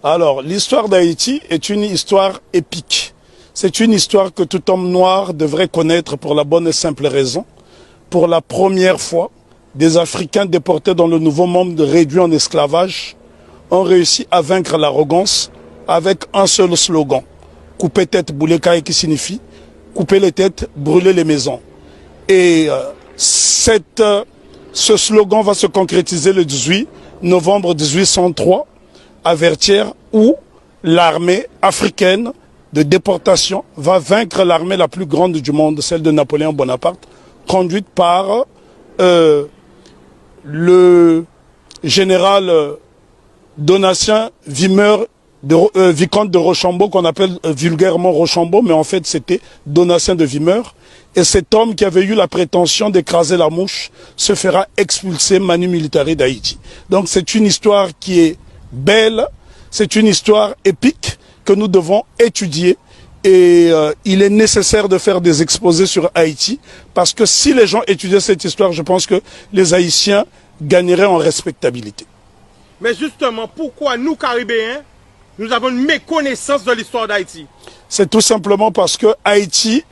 Alors, l'histoire d'Haïti est une histoire épique. C'est une histoire que tout homme noir devrait connaître pour la bonne et simple raison. Pour la première fois, des Africains déportés dans le nouveau monde réduit en esclavage ont réussi à vaincre l'arrogance avec un seul slogan. Couper tête, bouler caille, qui signifie couper les têtes, brûler les maisons. Et ce slogan va se concrétiser le 18 novembre 1803 à Vertières, où l'armée africaine de déportation va vaincre l'armée la plus grande du monde, celle de Napoléon Bonaparte, conduite par le général Donatien Vicomte de Rochambeau, qu'on appelle vulgairement Rochambeau, mais en fait c'était Donatien de Vimeur. Et cet homme qui avait eu la prétention d'écraser la mouche se fera expulser manu militari d'Haïti. Donc c'est une histoire qui est belle, c'est une histoire épique que nous devons étudier. Et il est nécessaire de faire des exposés sur Haïti, parce que si les gens étudiaient cette histoire, je pense que les Haïtiens gagneraient en respectabilité. Mais justement, pourquoi nous, Caribéens, nous avons une méconnaissance de l'histoire d'Haïti? C'est tout simplement parce que Haïti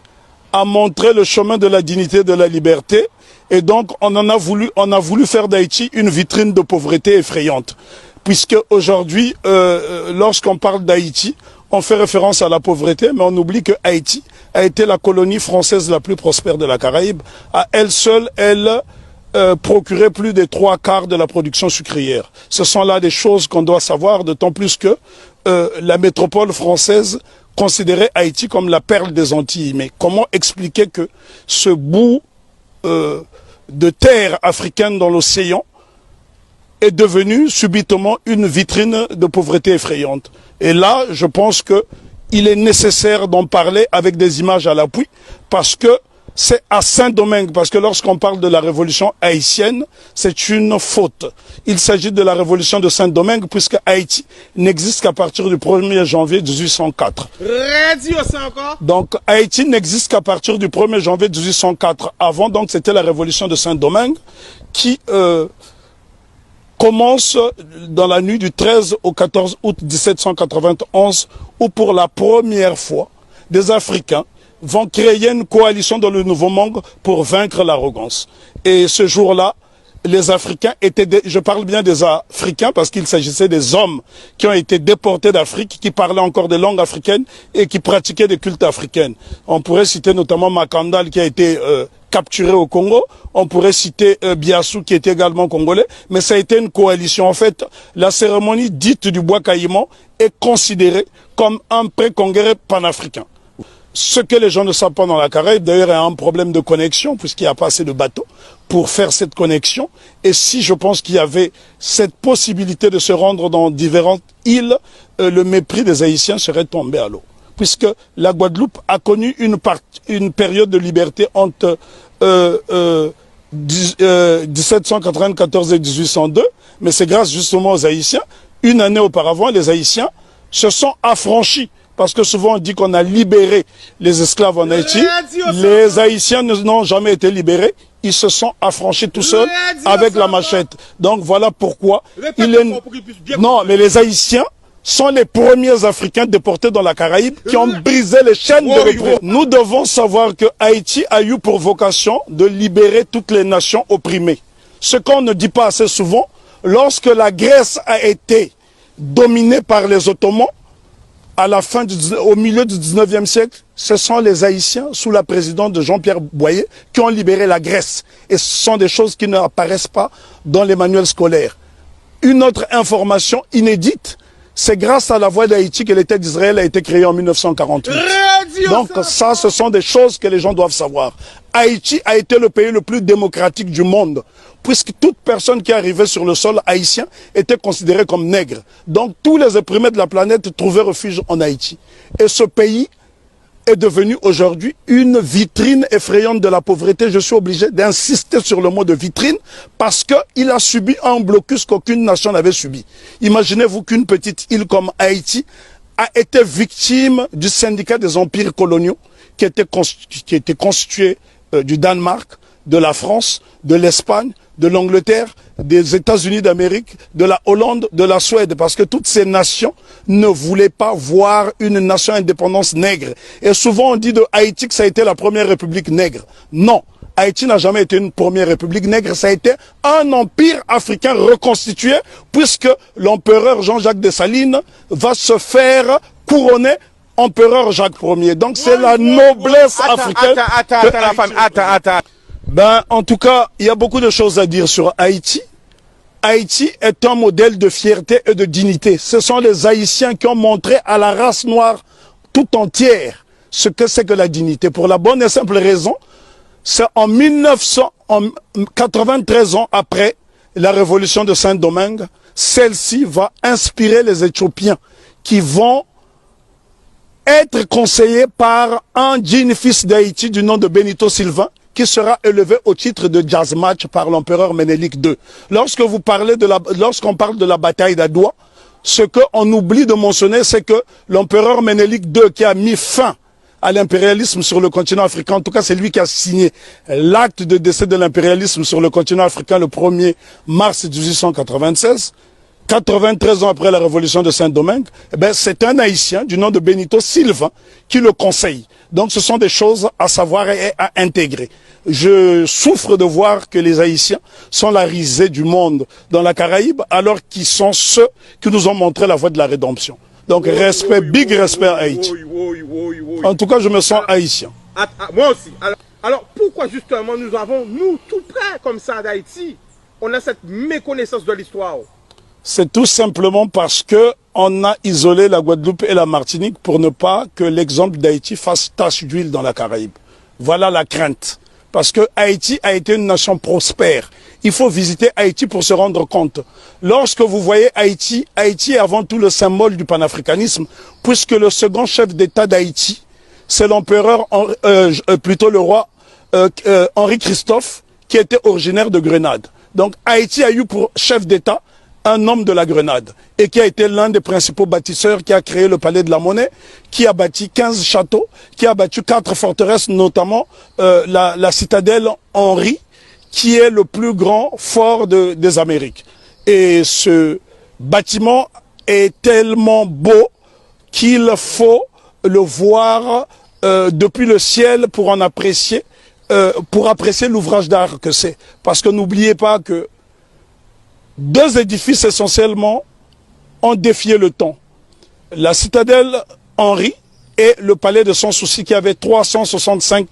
a montré le chemin de la dignité et de la liberté, et donc on a voulu faire d'Haïti une vitrine de pauvreté effrayante. Puisque aujourd'hui, lorsqu'on parle d'Haïti, on fait référence à la pauvreté, mais on oublie que Haïti a été la colonie française la plus prospère de la Caraïbe. À elle seule, elle procurait plus des 3/4 de la production sucrière. Ce sont là des choses qu'on doit savoir, d'autant plus que la métropole française considérait Haïti comme la perle des Antilles. Mais comment expliquer que ce bout de terre africaine dans l'océan est devenu subitement une vitrine de pauvreté effrayante? Et là, je pense qu'il est nécessaire d'en parler avec des images à l'appui, parce que c'est à Saint-Domingue, parce que lorsqu'on parle de la révolution haïtienne, c'est une faute. Il s'agit de la révolution de Saint-Domingue, puisque Haïti n'existe qu'à partir du 1er janvier 1804. Donc Haïti n'existe qu'à partir du 1er janvier 1804. Avant, donc, c'était la révolution de Saint-Domingue qui commence dans la nuit du 13 au 14 août 1791, où pour la première fois, des Africains vont créer une coalition dans le Nouveau Monde pour vaincre l'arrogance. Et ce jour-là, les Africains étaient, je parle bien des Africains parce qu'il s'agissait des hommes qui ont été déportés d'Afrique, qui parlaient encore des langues africaines et qui pratiquaient des cultes africains. On pourrait citer notamment Makandal qui a été capturé au Congo, on pourrait citer Biassou qui était également congolais, mais ça a été une coalition. En fait, la cérémonie dite du Bois Caïman est considérée comme un pré-congrès panafricain. Ce que les gens ne savent pas dans la Caraïbe, d'ailleurs, il y a un problème de connexion, puisqu'il n'y a pas assez de bateaux pour faire cette connexion. Et si je pense qu'il y avait cette possibilité de se rendre dans différentes îles, le mépris des Haïtiens serait tombé à l'eau. Puisque la Guadeloupe a connu une période de liberté entre 1794 et 1802, mais c'est grâce justement aux Haïtiens. Une année auparavant, les Haïtiens se sont affranchis. Parce que souvent on dit qu'on a libéré les esclaves en Haïti. Les Haïtiens n'ont jamais été libérés. Ils se sont affranchis tout seuls avec la machette. Donc voilà pourquoi Non, mais les Haïtiens sont les premiers Africains déportés dans la Caraïbe qui ont brisé les chaînes de l'oppression. Nous devons savoir que Haïti a eu pour vocation de libérer toutes les nations opprimées. Ce qu'on ne dit pas assez souvent, lorsque la Grèce a été dominée par les Ottomans, au milieu du 19e siècle, ce sont les Haïtiens, sous la présidence de Jean-Pierre Boyer, qui ont libéré la Grèce. Et ce sont des choses qui n'apparaissent pas dans les manuels scolaires. Une autre information inédite, c'est grâce à la voix d'Haïti que l'État d'Israël a été créé en 1948. Donc ça, ce sont des choses que les gens doivent savoir. Haïti a été le pays le plus démocratique du monde, puisque toute personne qui arrivait sur le sol haïtien était considérée comme nègre. Donc tous les opprimés de la planète trouvaient refuge en Haïti. Et ce pays est devenu aujourd'hui une vitrine effrayante de la pauvreté. Je suis obligé d'insister sur le mot de vitrine parce qu'il a subi un blocus qu'aucune nation n'avait subi. Imaginez-vous qu'une petite île comme Haïti a été victime du syndicat des empires coloniaux qui était constitué du Danemark, de la France, de l'Espagne, de l'Angleterre, des États-Unis d'Amérique, de la Hollande, de la Suède, parce que toutes ces nations ne voulaient pas voir une nation indépendance nègre. Et souvent on dit de Haïti que ça a été la première république nègre. Non, Haïti n'a jamais été une première république nègre, ça a été un empire africain reconstitué, puisque l'empereur Jean-Jacques Dessalines va se faire couronner empereur Jacques Ier. Donc c'est la noblesse africaine. Attends. Ben, en tout cas, il y a beaucoup de choses à dire sur Haïti. Haïti est un modèle de fierté et de dignité. Ce sont les Haïtiens qui ont montré à la race noire tout entière ce que c'est que la dignité. Pour la bonne et simple raison, c'est en 93 ans après la révolution de Saint-Domingue, celle-ci va inspirer les Éthiopiens qui vont être conseillés par un digne fils d'Haïti du nom de Benito Sylvain, qui sera élevé au titre de jazz match par l'empereur Ménélique II. Lorsqu'on parle de la bataille d'Adoua, ce qu'on oublie de mentionner, c'est que l'empereur Ménélique II, qui a mis fin à l'impérialisme sur le continent africain, en tout cas c'est lui qui a signé l'acte de décès de l'impérialisme sur le continent africain le 1er mars 1896, 93 ans après la révolution de Saint-Domingue, eh ben, c'est un Haïtien du nom de Benito Sylvain qui le conseille. Donc ce sont des choses à savoir et à intégrer. Je souffre de voir que les Haïtiens sont la risée du monde dans la Caraïbe, alors qu'ils sont ceux qui nous ont montré la voie de la rédemption. Donc respect, big respect à Haïti. En tout cas, je me sens haïtien. Moi aussi. Alors pourquoi justement nous avons, nous tout près comme ça d'Haïti, on a cette méconnaissance de l'histoire? C'est tout simplement parce que on a isolé la Guadeloupe et la Martinique pour ne pas que l'exemple d'Haïti fasse tache d'huile dans la Caraïbe. Voilà la crainte. Parce que Haïti a été une nation prospère. Il faut visiter Haïti pour se rendre compte. Lorsque vous voyez Haïti, Haïti est avant tout le symbole du panafricanisme, puisque le second chef d'État d'Haïti, c'est l'empereur, plutôt le roi Henri Christophe, qui était originaire de Grenade. Donc Haïti a eu pour chef d'État un homme de la Grenade et qui a été l'un des principaux bâtisseurs, qui a créé le Palais de la Monnaie, qui a bâti 15 châteaux, qui a bâti 4 forteresses, notamment la citadelle Henri, qui est le plus grand fort des Amériques. Et ce bâtiment est tellement beau qu'il faut le voir depuis le ciel pour en apprécier, pour apprécier l'ouvrage d'art que c'est. Parce que n'oubliez pas que deux édifices essentiellement ont défié le temps. La citadelle Henri et le palais de Sans Souci, qui avait 365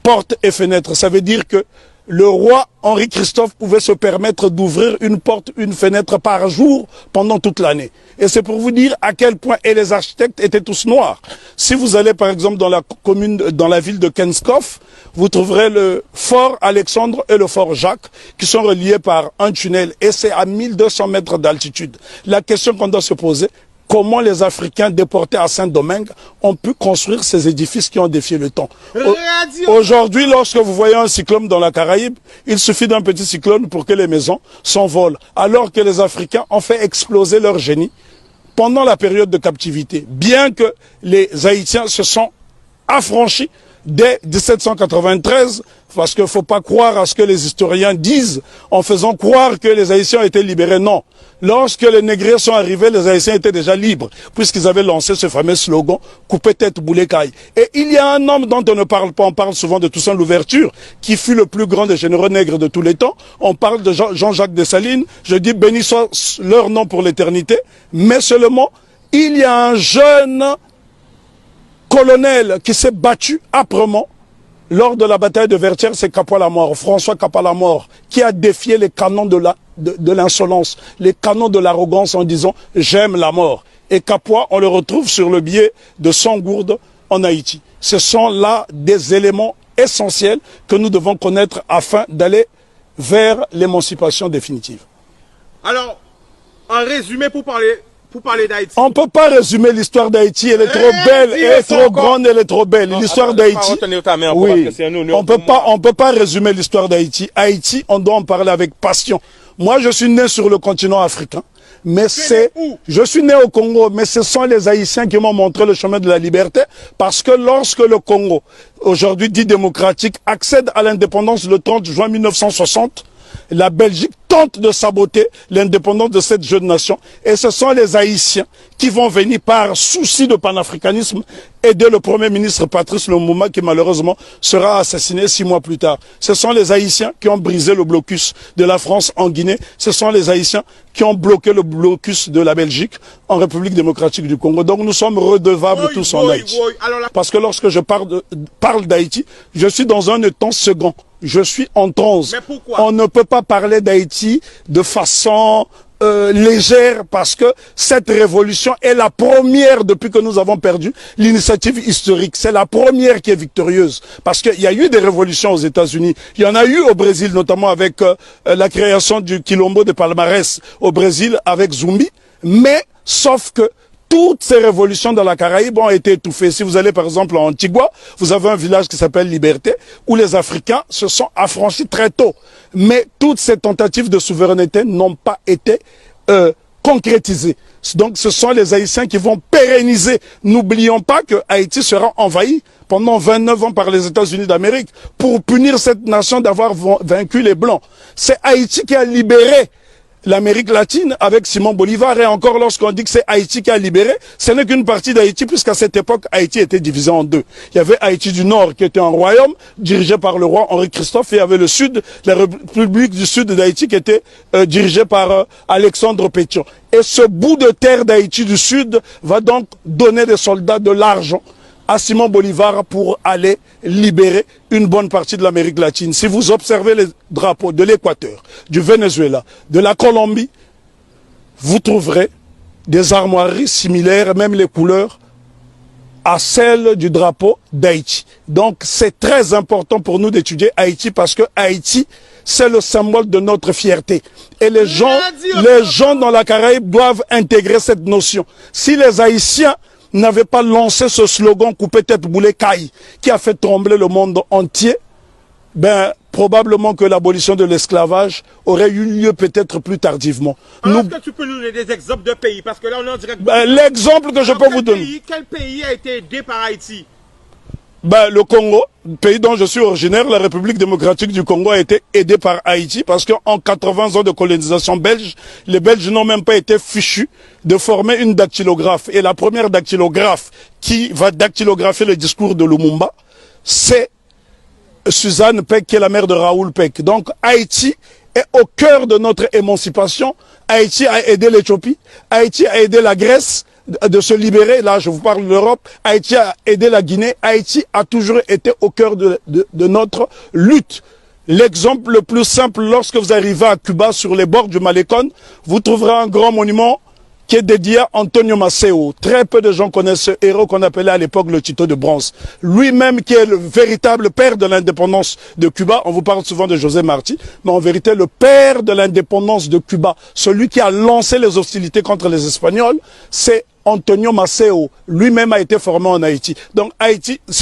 portes et fenêtres. Ça veut dire que le roi Henri Christophe pouvait se permettre d'ouvrir une porte, une fenêtre par jour pendant toute l'année. Et c'est pour vous dire à quel point, et les architectes étaient tous noirs. Si vous allez par exemple dans la commune, dans la ville de Kenskoff, vous trouverez le fort Alexandre et le fort Jacques qui sont reliés par un tunnel, et c'est à 1200 mètres d'altitude. La question qu'on doit se poser: comment les Africains déportés à Saint-Domingue ont pu construire ces édifices qui ont défié le temps? Aujourd'hui, lorsque vous voyez un cyclone dans la Caraïbe, il suffit d'un petit cyclone pour que les maisons s'envolent. Alors que les Africains ont fait exploser leur génie pendant la période de captivité. Bien que les Haïtiens se sont affranchis dès 1793, parce qu'il ne faut pas croire à ce que les historiens disent en faisant croire que les Haïtiens étaient libérés. Non. Lorsque les négriers sont arrivés, les Haïtiens étaient déjà libres, puisqu'ils avaient lancé ce fameux slogan « Coupez tête, boulet caille ». Et il y a un homme dont on ne parle pas, on parle souvent de Toussaint Louverture, qui fut le plus grand des généraux nègres de tous les temps. On parle de Jean-Jacques Dessalines, je dis béni soit leur nom pour l'éternité, mais seulement il y a un jeune colonel qui s'est battu âprement lors de la bataille de Vertières, c'est Capois-la-Mort, François Capois-la-Mort, qui a défié les canons de l'insolence, les canons de l'arrogance en disant « j'aime la mort ». Et Capois, on le retrouve sur le billet de Sangourde en Haïti. Ce sont là des éléments essentiels que nous devons connaître afin d'aller vers l'émancipation définitive. Alors, en résumé, pour parler d'Haïti. On ne peut pas résumer l'histoire d'Haïti, elle est trop belle, elle est trop grande, elle est trop belle. L'histoire d'Haïti, oui, on peut pas résumer l'histoire d'Haïti. Haïti, on doit en parler avec passion. Moi, je suis né sur le continent africain, mais je suis né au Congo, mais ce sont les Haïtiens qui m'ont montré le chemin de la liberté, parce que lorsque le Congo, aujourd'hui dit démocratique, accède à l'indépendance le 30 juin 1960, La Belgique tente de saboter l'indépendance de cette jeune nation. Et ce sont les Haïtiens qui vont venir par souci de panafricanisme aider le Premier ministre Patrice Lumumba qui malheureusement sera assassiné 6 mois plus tard. Ce sont les Haïtiens qui ont brisé le blocus de la France en Guinée. Ce sont les Haïtiens qui ont bloqué le blocus de la Belgique en République démocratique du Congo. Donc nous sommes redevables tous en Haïti. Parce que lorsque je parle d'Haïti, je suis dans un état second. Je suis en transe. Mais pourquoi? On ne peut pas parler d'Haïti de façon légère parce que cette révolution est la première depuis que nous avons perdu l'initiative historique. C'est la première qui est victorieuse parce qu'il y a eu des révolutions aux États-Unis. Il y en a eu au Brésil, notamment avec la création du Quilombo de Palmarès au Brésil avec Zumbi. Mais sauf que toutes ces révolutions dans la Caraïbe ont été étouffées. Si vous allez par exemple en Antigua, vous avez un village qui s'appelle Liberté, où les Africains se sont affranchis très tôt. Mais toutes ces tentatives de souveraineté n'ont pas été concrétisées. Donc ce sont les Haïtiens qui vont pérenniser. N'oublions pas que Haïti sera envahi pendant 29 ans par les États-Unis d'Amérique pour punir cette nation d'avoir vaincu les Blancs. C'est Haïti qui a libéré l'Amérique latine avec Simon Bolivar. Et encore lorsqu'on dit que c'est Haïti qui a libéré, ce n'est qu'une partie d'Haïti puisqu'à cette époque, Haïti était divisé en deux. Il y avait Haïti du Nord qui était un royaume dirigé par le roi Henri Christophe et il y avait le Sud, la République du Sud d'Haïti qui était dirigée par Alexandre Pétion. Et ce bout de terre d'Haïti du Sud va donc donner des soldats de l'argent à Simon Bolivar pour aller libérer une bonne partie de l'Amérique latine. Si vous observez les drapeaux de l'Équateur, du Venezuela, de la Colombie, vous trouverez des armoiries similaires, même les couleurs, à celles du drapeau d'Haïti. Donc c'est très important pour nous d'étudier Haïti parce que Haïti, c'est le symbole de notre fierté. Et les gens dans la Caraïbe doivent intégrer cette notion. Si les Haïtiens n'avait pas lancé ce slogan coupé tête boulet caille qui a fait trembler le monde entier, ben probablement que l'abolition de l'esclavage aurait eu lieu peut-être plus tardivement. Alors, est-ce que tu peux nous donner des exemples de pays? Parce que là, on est en direct. L'exemple que je peux vous donner. Quel pays a été aidé par Haïti? Le Congo, pays dont je suis originaire, la République démocratique du Congo a été aidée par Haïti parce qu'en 80 ans de colonisation belge, les Belges n'ont même pas été fichus de former une dactylographe. Et la première dactylographe qui va dactylographier le discours de Lumumba, c'est Suzanne Peck, qui est la mère de Raoul Peck. Donc Haïti est au cœur de notre émancipation. Haïti a aidé l'Éthiopie, Haïti a aidé la Grèce de se libérer, là je vous parle de l'Europe, Haïti a aidé la Guinée, Haïti a toujours été au cœur de notre lutte. L'exemple le plus simple, lorsque vous arrivez à Cuba sur les bords du Malecón, vous trouverez un grand monument qui est dédié à Antonio Maceo. Très peu de gens connaissent ce héros qu'on appelait à l'époque le Tito de bronze. Lui-même qui est le véritable père de l'indépendance de Cuba. On vous parle souvent de José Marti, mais en vérité le père de l'indépendance de Cuba, celui qui a lancé les hostilités contre les Espagnols, c'est Antonio Maceo. Lui-même a été formé en Haïti. Donc Haïti, si